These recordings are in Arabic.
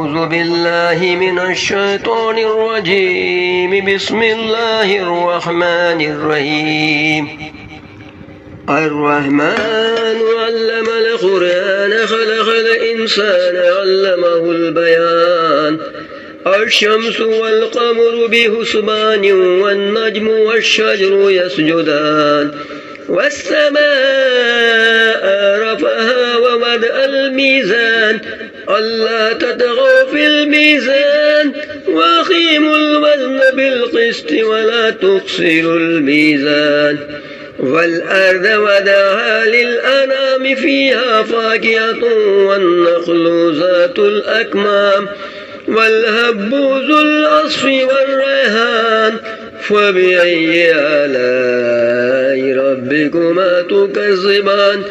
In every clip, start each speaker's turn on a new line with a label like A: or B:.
A: أعوذ بالله من الشيطان الرجيم. بسم الله الرحمن الرحيم. الرحمن علم القرآن خلق الإنسان علمه البيان. الشمس والقمر بحسبان والنجم والشجر يسجدان. والسماء رفعها ووضع الميزان ألا تطغوا في الميزان وأقيموا الوزن بالقسط ولا تخسروا الميزان. والأرض وضعها للأنام فيها فاكهة والنخل ذات الأكمام والهب ذو العصف والريحان. فبأي آلاء ربكما تكذبان؟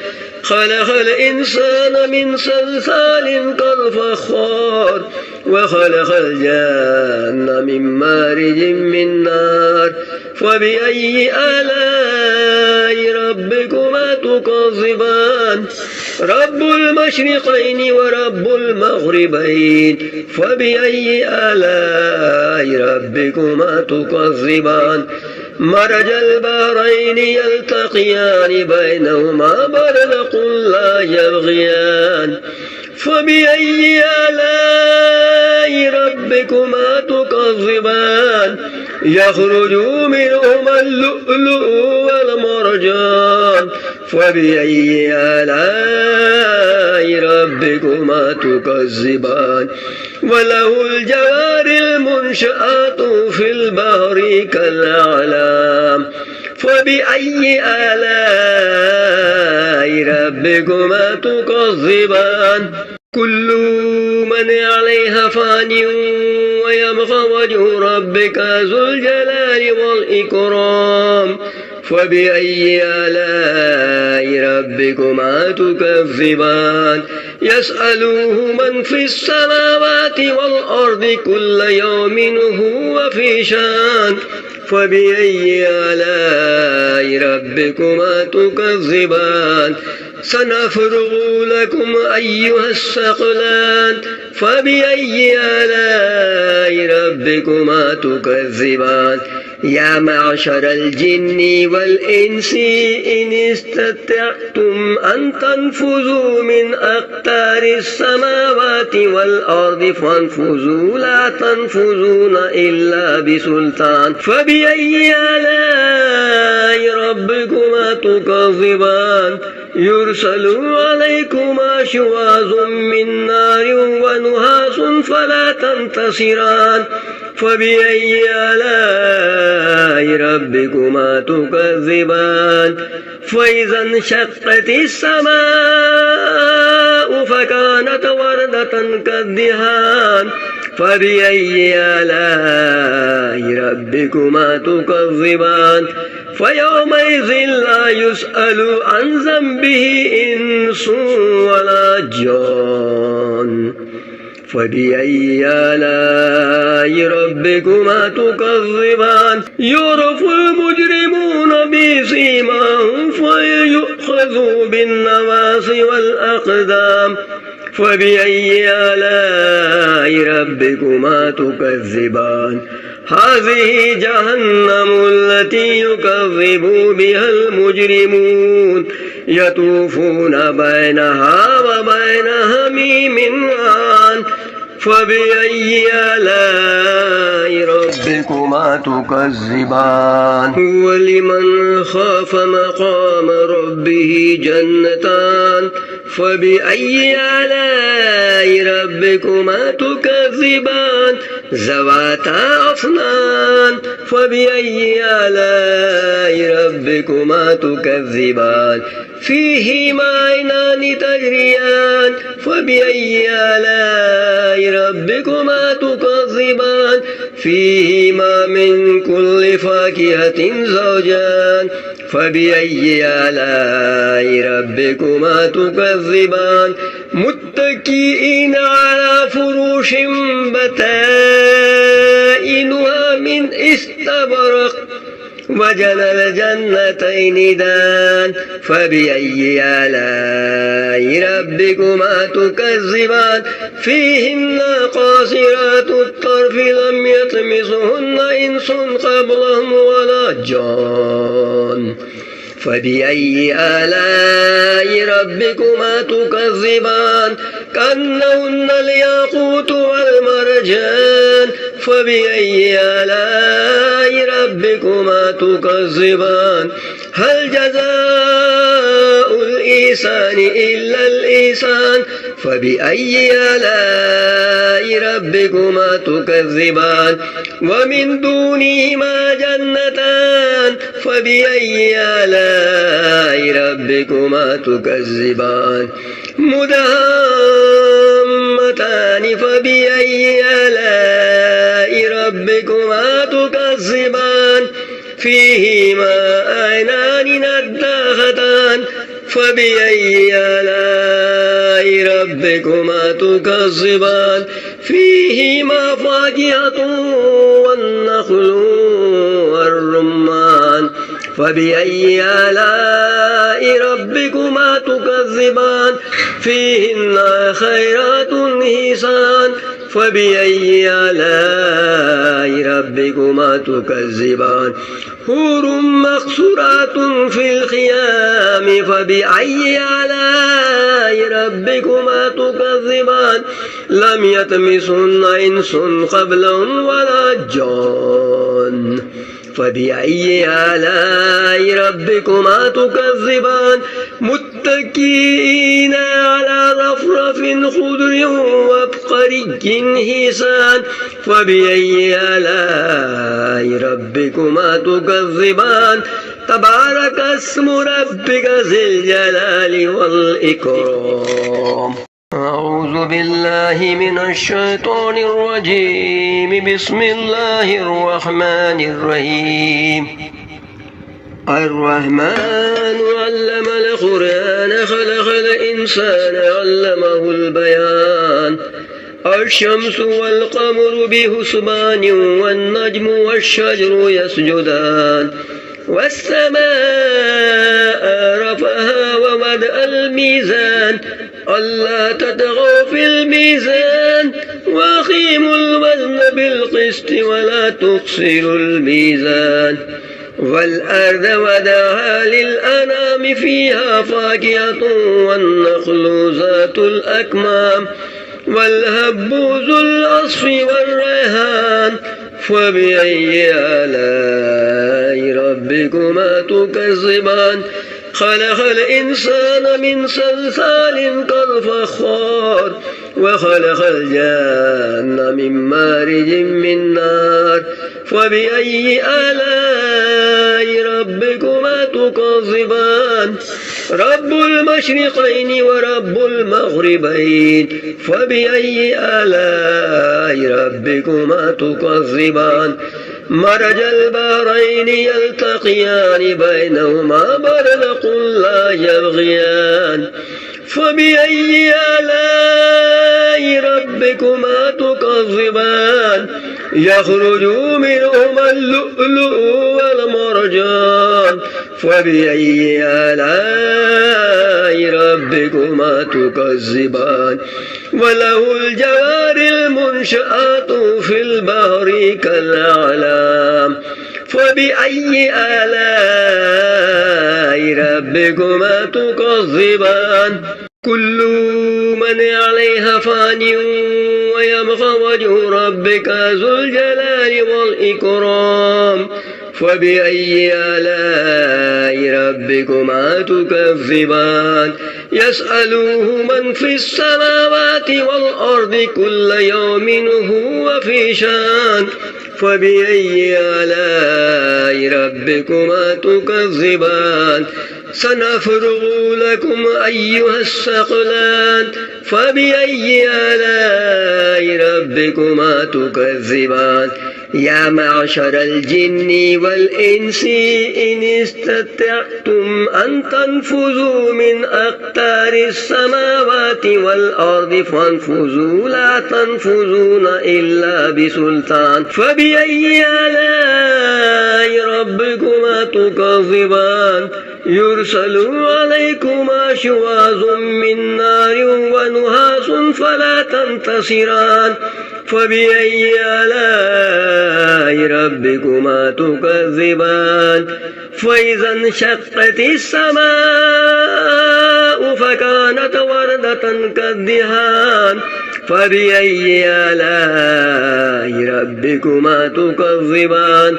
A: خلق الإنسان من صلصال كالفخار وخلق الجان من مارج من نار. فبأي آلاء ربكما تكذبان؟ رب المشرقين ورب المغربين. فبأي آلاء ربكما تكذبان؟ مرج البحرين يلتقيان بينهما برزخ لا يبغيان. فبأي آلاء ربكما تكذبان؟ يخرج منهما اللؤلؤ والمرجان. فبأي آلاء ربكما تكذبان؟ وله الجوار المنشآت في البحر كالأعلام. فبأي آلاء ربكما تكذبان؟ كل من عليها فان ويبقى وجه ربك ذو الجلال والإكرام. فبأي آلاء ربكما تكذبان؟ يسأله من في السماوات والأرض كل يوم هو في شان. فبأي آلاء ربكما تكذبان؟ سنفرغ لكم أيها الثقلان. فبأي آلاء ربكما تكذبان؟ يا معشر الجن والإنس إن استطعتم أن تنفذوا من أقطار السماوات والأرض فانفذوا لا تنفذون إلا بسلطان. فبأي آلاء ربكما تكذبان؟ يرسل عليكما شواظ من نار ونحاس فلا تنتصران. فبأي آلاء ربكما تكذبان؟ فإذا انشقت السماء فكانت وردة كالدهان. فبأي آلاء ربكما تكذبان؟ فيومئذ لا يسأل عن ذنبه إنس ولا جان. فبأي آلاء ربكما تكذبان؟ يعرف المجرمون بسيماهم فيؤخذوا بالنواصي والأقدام. فبأي آلاء ربكما تكذبان؟ هذه جهنم التي يكذب بها المجرمون يطوفون بينها وبين حميم آن. فبأي آلاء ربكما تكذبان؟ هو لمن خاف مقام ربه جنتان. فبأي آلاء ربكما تكذبان؟ ذواتا أفنان. فبأي آلاء ربكما تكذبان؟ فيهما عينان تجريان. فبأي آلاء ربكما تكذبان؟ فيهما من كل فاكهة زوجان. فبأي آلاء ربكما تكذبان؟ متكئين على فروش بطائنها من استبرق وجنى الجنتين دان فبأي آلاء ربكما تكذبان فيهن قاصرات الطرف لم يطمثهن إنس قبلهم ولا جان فبأي آلاء ربكما تكذبان كأنهن الياقوت والمرجان فبأي آلاء ربكما تكذبان هل جزاء الإحسان إلا الإحسان فبأي آلاء ربكما تكذبان ومن دونهما جنتان فبأي آلاء ربكما تكذبان مدهامتان فبأي آلاء ربكما تكذبان فيهما عينان نضاختان فبأي آلاء ربكما تكذبان فيهما فاكهة والنخل والرمان فبأي آلاء ربكما تكذبان فيهن خيرات حسان فبأي آلاء ربكما تكذبان حور مقصورات في الخيام فبأي آلاء ربكما تكذبان لم يطمثهن إنس قبلهم ولا جان فبأي آلاء ربكما تكذبان متكئين على رفرف خضر وابقري حسان فبأي آلاء ربكما تكذبان تبارك اسم ربك ذي الجلال والإكرام أعوذ بالله من الشيطان الرجيم بسم الله الرحمن الرحيم الرحمن علم القرآن خلق الإنسان علمه البيان الشمس والقمر بحسبان والنجم والشجر يسجدان والسماء رفعها ووضع الميزان ألا تطغوا في الميزان وأقيموا الوزن بالقسط ولا تخسروا الميزان والأرض وضعها للأنام فيها فاكهة والنخل ذات الأكمام والهب ذو العصف والريحان فبأي آلاء ربكما تكذبان خلق الإنسان من صلصال كالفخار وخلق الجن من مارج من نار فبأي آلاء ربكما تكذبان رب المشرقين ورب المغربين فبأي آلاء ربكما تكذبان مرج البحرين يلتقيان بينهما برزخ لا يبغيان فبأي آلاء ربكما تكذبان يخرج منهما اللؤلؤ والمرجان فبأي آلاء ربكما تكذبان وله الجوار المنشآت في البحر كالأعلام فبأي آلاء ربكما تكذبان كل من عليها فان ويبقى وجه ربك ذو الجلال والإكرام فبأي آلاء ربكما تكذبان يسأله من في السماوات والأرض كل يوم هو في شان فبأي آلاء ربكما تكذبان سنفرغ لكم أيها الثقلان فبأي آلاء ربكما تكذبان يا معشر الجن والإنس إن استطعتم أن تنفذوا من أقطار السماوات والأرض فانفذوا لا تنفذون إلا بسلطان فبأي آلاء ربكما تكذبان يرسل عليكما شواظ من نار ونحاس فلا تنتصران فبأي آلاء ربكما تكذبان فإذا انشقت السماء فكانت وردة كالدهان فبأي آلاء ربكما تكذبان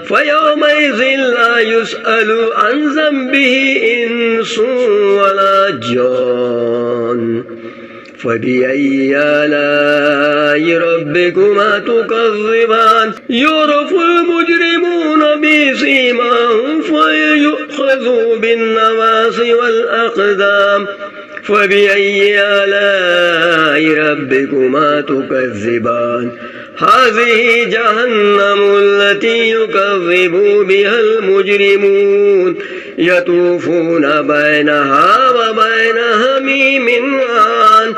A: فيومئذ لا يسأل عن ذنبه إنس ولا جان فبأي آلاء ربكما تكذبان يعرف المجرمون بسيماهم فيؤخذوا بالنواصي والأقدام فبأي آلاء ربكما تكذبان هذه جهنم التي يكذب بها المجرمون يطوفون بينها وبين حميم آن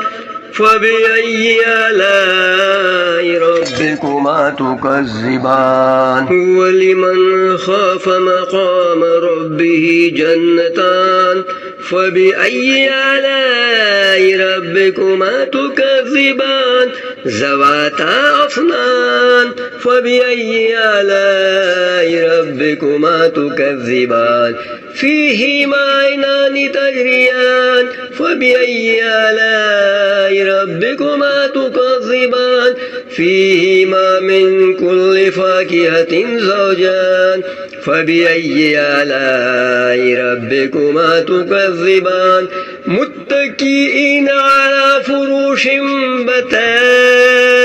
A: فبأي آلاء ربكما تكذبان ولمن خاف مقام ربه جنتان فبأي آلاء ربكما تكذبان ذواتا أفنان فبأي آلاء ربكما تكذبان فيهما عينان تجريان فبأي آلاء ربكما تكذبان فيهما من كل فاكهة زوجان فبأي آلاء ربكما تكذبان متكئين على فروش بطائنها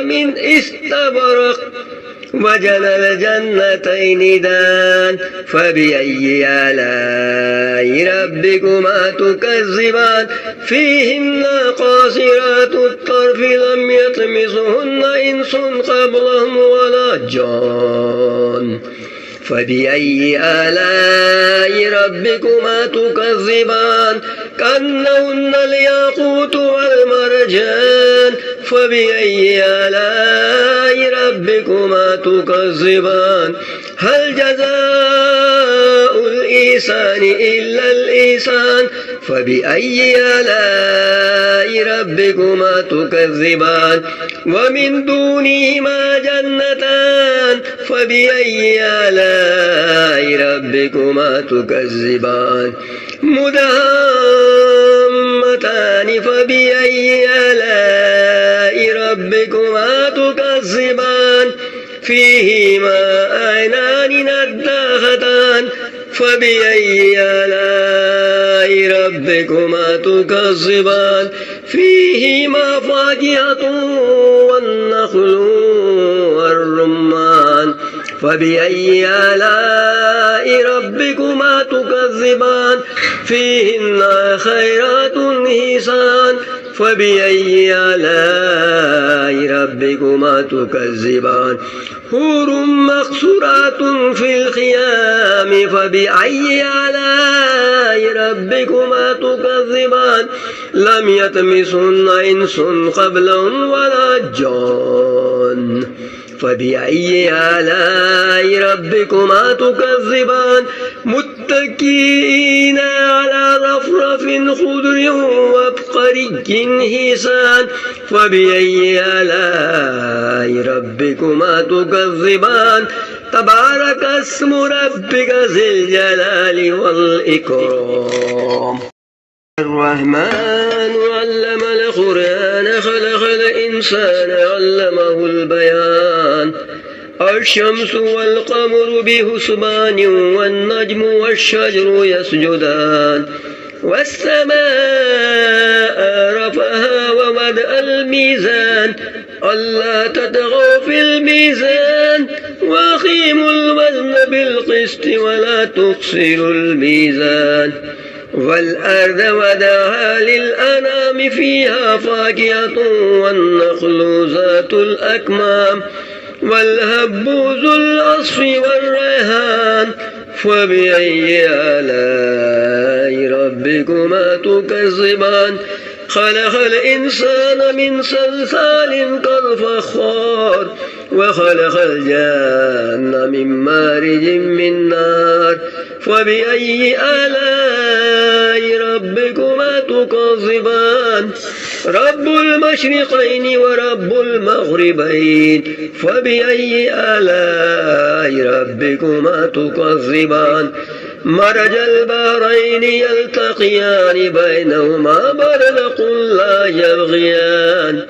A: من استبرق وجنى الجنتين دان فبأي آلاء ربكما تكذبان فيهن قاصرات الطرف لم يطمثهن إنس قبلهم ولا جان فبأي آلاء ربكما تكذبان كأنهن الياقوت والمرجان فبأي آلاء ربكما تكذبان هل جزاء الإحسان إلا الإحسان فبأي آلاء ربكما تكذبان ومن دونهما جنتان فبأي آلاء ربكما تكذبان مدهامتان فبأي آلاء ربكما تكذبان فيهما عينان نضاختان فبأي آلاء ربكما تكذبان فيهما فاكهة والنخل والرمان فبأي آلاء ربكما تكذبان فيهن خيرات حسان فبأي آلاء ربكما تكذبان حور مقصورات في الخيام فبأي آلاء ربكما تكذبان لم يطمثهن إنس قبلهم ولا جان فبأي آلاء ربكما تكذبان متكئين على رفرف خضر وابقري حسان فبأي آلاء ربكما تكذبان تبارك اسم ربك ذي الجلال والإكرام الرحمن علم القرآن خلق الإنسان علمه البيان الشمس والقمر بحسبان والنجم والشجر يسجدان والسماء رفعها ووضع الميزان ألا تطغوا في الميزان وأقيموا الوزن بالقسط ولا تخسروا الميزان والأرض وضعها للأنام فيها فاكهة والنخل ذات الأكمام والهب ذو العصف والريحان فبأي آلاء ربكما تكذبان خلق الإنسان من صلصال كالفخار وخلق الجان من مارج من نار فبأي آلاء ربكما تكذبان رب المشرقين ورب المغربين فبأي آلاء ربكما تكذبان مرج البحرين يلتقيان بينهما برزخ لا يبغيان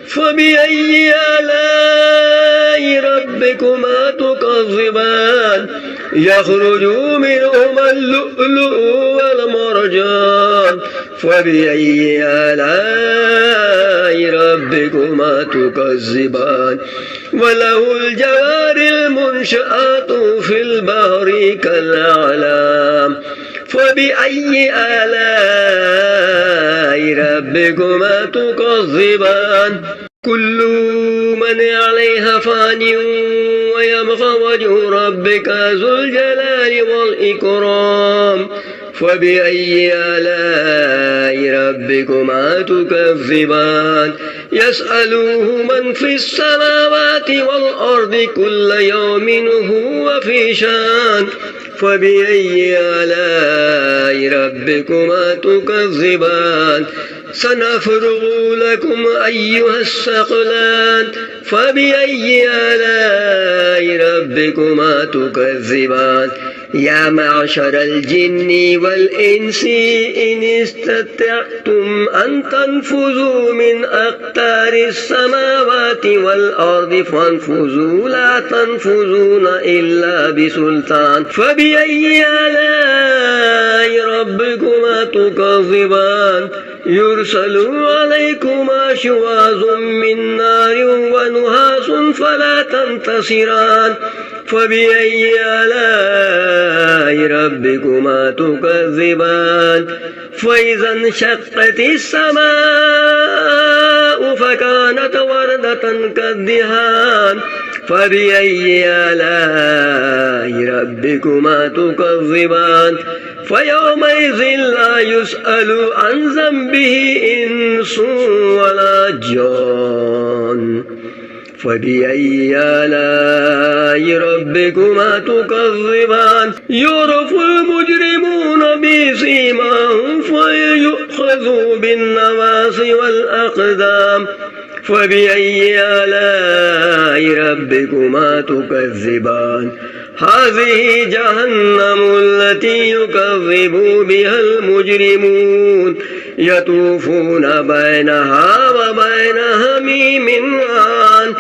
A: فبأي آلاء ربكما تكذبان يخرج منهما اللؤلؤ والمرجان فبأي آلاء ربكما تكذبان وله الجوار المنشآت في البحر كالأعلام فبأي آلاء ربكما تكذبان كل من عليها فان ويبقى وجه ربك ذو الجلال والإكرام فبأي آلاء ربكما تكذبان يسأله من في السماوات والأرض كل يوم هو في شان فبأي آلاء ربكما تكذبان سنفرغ لكم أيها الثقلان فبأي آلاء ربكما تكذبان يا معشر الجن والإنس إن استطعتم أن تنفذوا من أقطار السماوات والأرض فانفذوا لا تنفذون إلا بسلطان فبأي آلاء ربكما تكذبان يرسل عليكما شواظ من نار ونحاس فلا تنتصران فبأي آلاء ربكما تكذبان فإذا انشقت السماء فكانت وردة كالدهان فبأي آلاء ربكما تكذبان فيومئذ لا يسأل عن ذنبه إنس ولا جان فبأي آلاء ربكما تكذبان يعرف المجرمون بسيماهم فيؤخذوا بالنواصي والأقدام فبأي آلاء ربكما تكذبان هذه جهنم التي يكذب بها المجرمون يطوفون بينها وبين حميم آن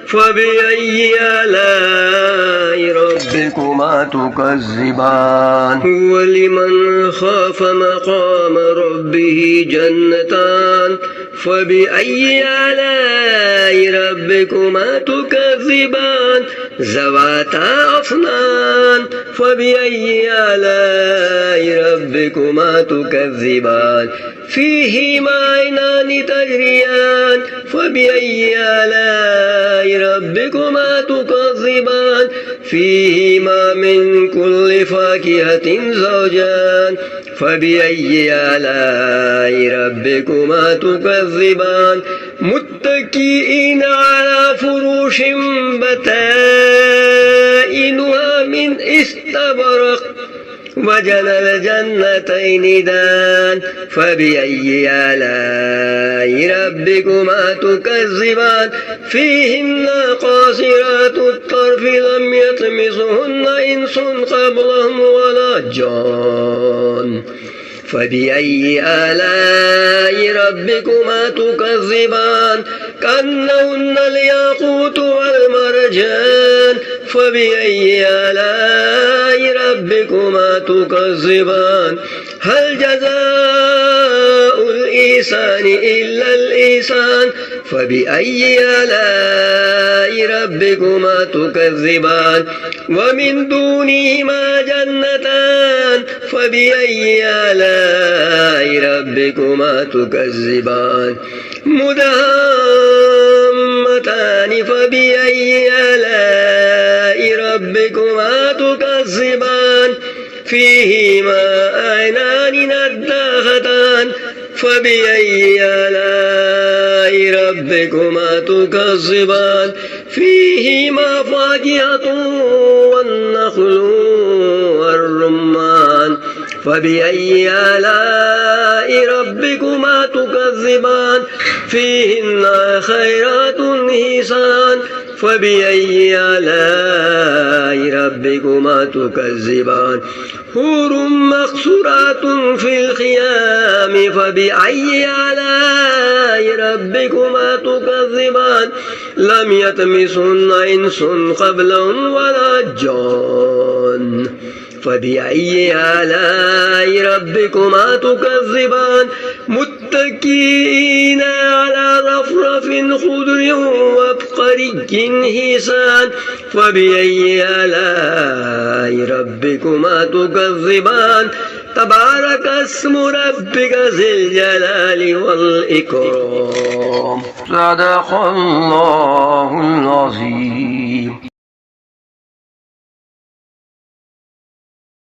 A: فبأي آلاء ربكما تكذبان هو لمن خاف مقام ربه جنتان فبأي آلاء ربكما تكذبان ذواتا أفنان فبأي آلاء ربكما تكذبان فيهما عينان تجريان فبأي آلاء ربكما تكذبان فيهما من كل فاكهة زوجان فبأي آلاء ربكما تكذبان متكئين على فروش بطائنها من استبرق وجنى الجنتين دان فبأي آلاء ربكما تكذبان فيهن قاصرات الطرف لم يطمثهن إنس قبلهم ولا جان فبأي آلاء ربكما تكذبان كأنهن الياقوت والمرجان فبأي آلاء ربكما تكذبان هل جزاء الإحسان إلا الإحسان فبأي آلاء ربكما تكذبان ومن دونهما جنتان فبأي آلاء ربكما تكذبان مدهامتان فبأي فبأي آلاء ربكما تكذبان فيهما فاكهة والنخل والرمان فبأي آلاء ربكما تكذبان فيهن خيرات حسان فبأي آلاء ربكما تكذبان حور مقصورات في الخيام فبأي آلاء ربكما تكذبان لم يطمثهن إنس قبلهم ولا جان فبأي آلاء ربكما تكذبان متكئين على رفرف خضر وابقري حسان فبأي آلاء ربكما تكذبان تبارك اسم ربك ذي الجلال والإكرام صدق الله العظيم.